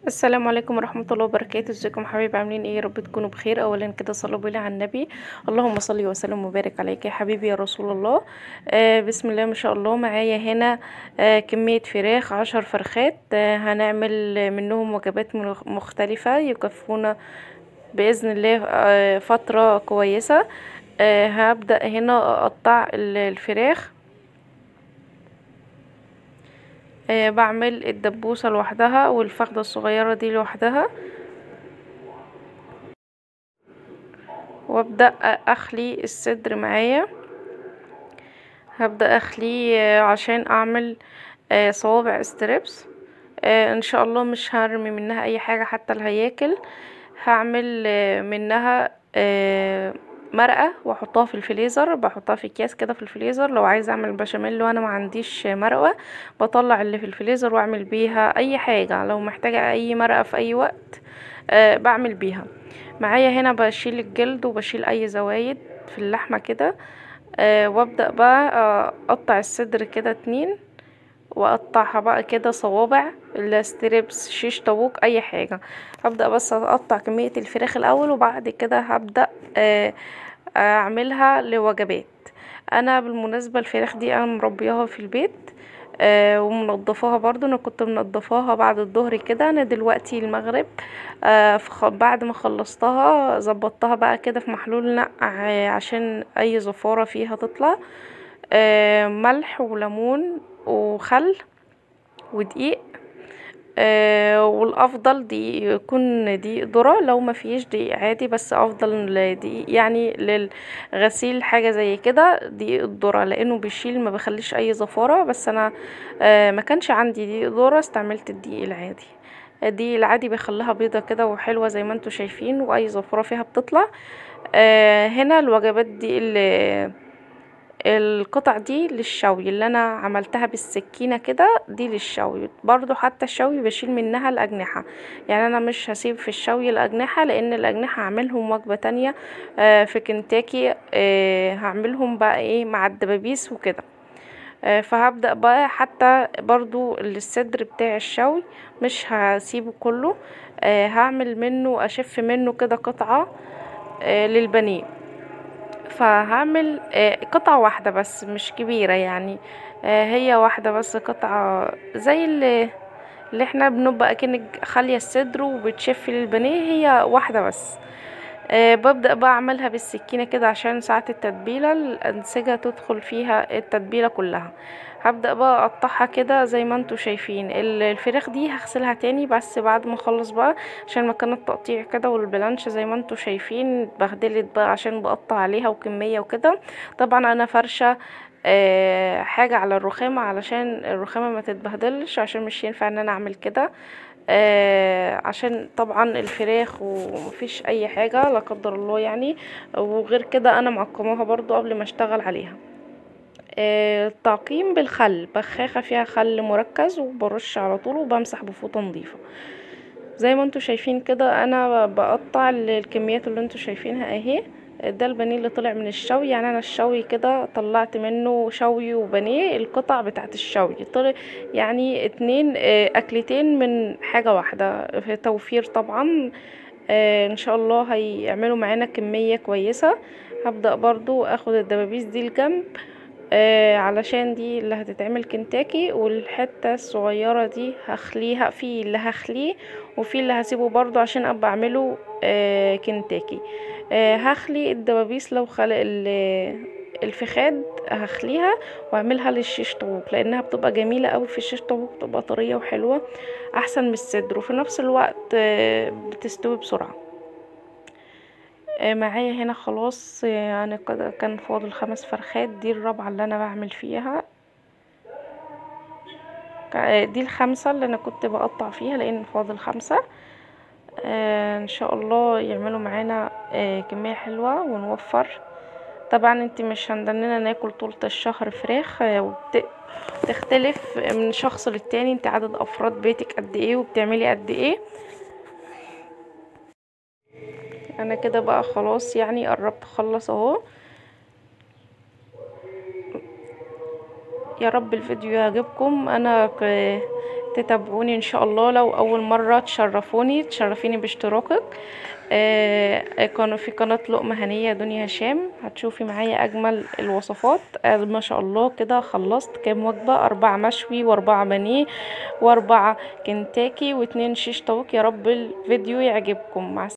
السلام عليكم ورحمة الله وبركاته. ازيكم حبايبي؟ عاملين ايه؟ يا رب تكونوا بخير. اولا كده صلوا بالله على النبي. اللهم صل وسلم وبارك عليك يا حبيبي يا رسول الله. بسم الله ما شاء الله. معايا هنا كمية فراخ 10 فرخات. هنعمل منهم وجبات مختلفة يكفونا بإذن الله فترة كويسة. هبدأ هنا أقطع الفراخ. بعمل الدبوسة لوحدها والفخدة الصغيرة دي لوحدها، وابدأ اخلي الصدر معايا. هبدأ اخليه عشان اعمل صوابع ستريبس. ان شاء الله مش هرمي منها اي حاجة، حتى الهياكل هعمل منها مرقة واحطها في الفريزر. بحطها في اكياس كده في الفريزر. لو عايزه اعمل بشاميل وانا ما عنديش مرقة، بطلع اللي في الفريزر واعمل بيها اي حاجة. لو محتاجة اي مرقة في اي وقت بعمل بيها. معايا هنا بشيل الجلد وبشيل اي زوايد في اللحمة كده. وابدأ بقى اقطع الصدر كده 2، واقطعها بقى كده صوابع الستريبس، شيش طاووق اي حاجة. هبدأ بس اقطع كمية الفراخ الاول، وبعد كده هبدأ اعملها لوجبات. انا بالمناسبة الفراخ دي انا مربياها في البيت ومنضفاها برضو. انا كنت منضفاها بعد الظهر كده. انا دلوقتي المغرب بعد ما خلصتها ظبطتها بقى كده في محلول نقع عشان اي زفارة فيها تطلع. ملح وليمون وخل ودقيق. والافضل دي يكون دقيق ذرة، لو ما فيش دقيق عادي، بس افضل دقيق يعني للغسيل حاجة زي كده دقيق الذرة، لانه بيشيل ما بيخليش اي زفارة. بس انا ما كانش عندي دقيق ذرة، استعملت الدقيق العادي. الدقيق العادي بيخليها بيضة كده وحلوة زي ما انتوا شايفين، واي زفرة فيها بتطلع. هنا الوجبات دي القطع دي للشوي، اللي انا عملتها بالسكينة كده دي للشوي برضو. حتى الشوي بشيل منها الاجنحة، يعني انا مش هسيب في الشوي الاجنحة، لان الاجنحة هعملهم وجبة تانية في كنتاكي. هعملهم بقى ايه مع الدبابيس وكده. فهبدأ بقى حتى برضو الصدر بتاع الشوي مش هسيبه كله. هعمل منه اشف منه كده قطعة للبانيه. فهعمل قطعة واحدة بس مش كبيرة يعني. هي واحدة بس قطعة زي اللي احنا بنبقى كأنك خالية الصدر وبتشفي البانيه، هي واحدة بس. ببدأ بقى اعملها بالسكينة كده عشان ساعة التتبيلة الأنسجة تدخل فيها التتبيلة كلها. هبدأ بقى اقطعها كده زي ما انتوا شايفين. الفراخ دي هغسلها تاني بس بعد ما اخلص بقى، عشان مكان التقطيع كده والبلانش زي ما انتوا شايفين اتبهدلت بقى عشان بقطع عليها وكمية وكده. طبعا انا فرشة حاجة على الرخامة علشان الرخامة ما تتبهدلش، عشان مش ينفع ان انا اعمل كده. عشان طبعا الفراخ ومفيش اي حاجة لا قدر الله يعني. وغير كده انا معقماها برضو قبل ما اشتغل عليها. التعقيم بالخل، بخاخة فيها خل مركز وبرش على طول وبمسح بفوطة نظيفة. زي ما انتوا شايفين كده انا بقطع الكميات اللي انتوا شايفينها اهي. ده البانيه اللي طلع من الشوي، يعني انا الشوي كده طلعت منه شوي وبانيه. القطع بتاعت الشوي طلع يعني 2 اكلتين من حاجة واحدة، في توفير طبعا. ان شاء الله هيعملوا معانا كمية كويسة. هبدأ برضو اخد الدبابيس دي الجنب علشان دي اللي هتتعمل كنتاكي، والحتة الصغيرة دي هخليها في اللي هخليه، وفي اللي هسيبه برضو عشان ابقى اعمله كنتاكي. هخلي الدبابيس لو خلق الفخاد هخليها واعملها للشيش طاووق، لانها بتبقى جميلة قوي في الشيش طاووق، بتبقى طرية وحلوة احسن من الصدر، وفي نفس الوقت بتستوي بسرعة. معايا هنا خلاص. يعني كان فاضل 5 فرخات، دي الرابعة اللي انا بعمل فيها. دي الخامسة اللي انا كنت بقطع فيها لان فاضل 5. ان شاء الله يعملوا معانا كمية حلوة ونوفر. طبعا انت مش هندننا ناكل طول الشهر فراخ، وبتختلف من شخص للتاني. انت عدد افراد بيتك قد ايه وبتعملي قد ايه. انا كده بقى خلاص يعني قربت اخلص اهو. يا رب الفيديو يعجبكم. انا تتابعوني ان شاء الله. لو اول مرة تشرفيني باشتراكك كانوا في قناة لقمة هنية دنيا هشام. هتشوفي معايا اجمل الوصفات. ما شاء الله كده خلصت كام وجبة، 4 مشوي و4 بانيه و4 كنتاكي و2 شيش طاووق. يا رب الفيديو يعجبكم. مع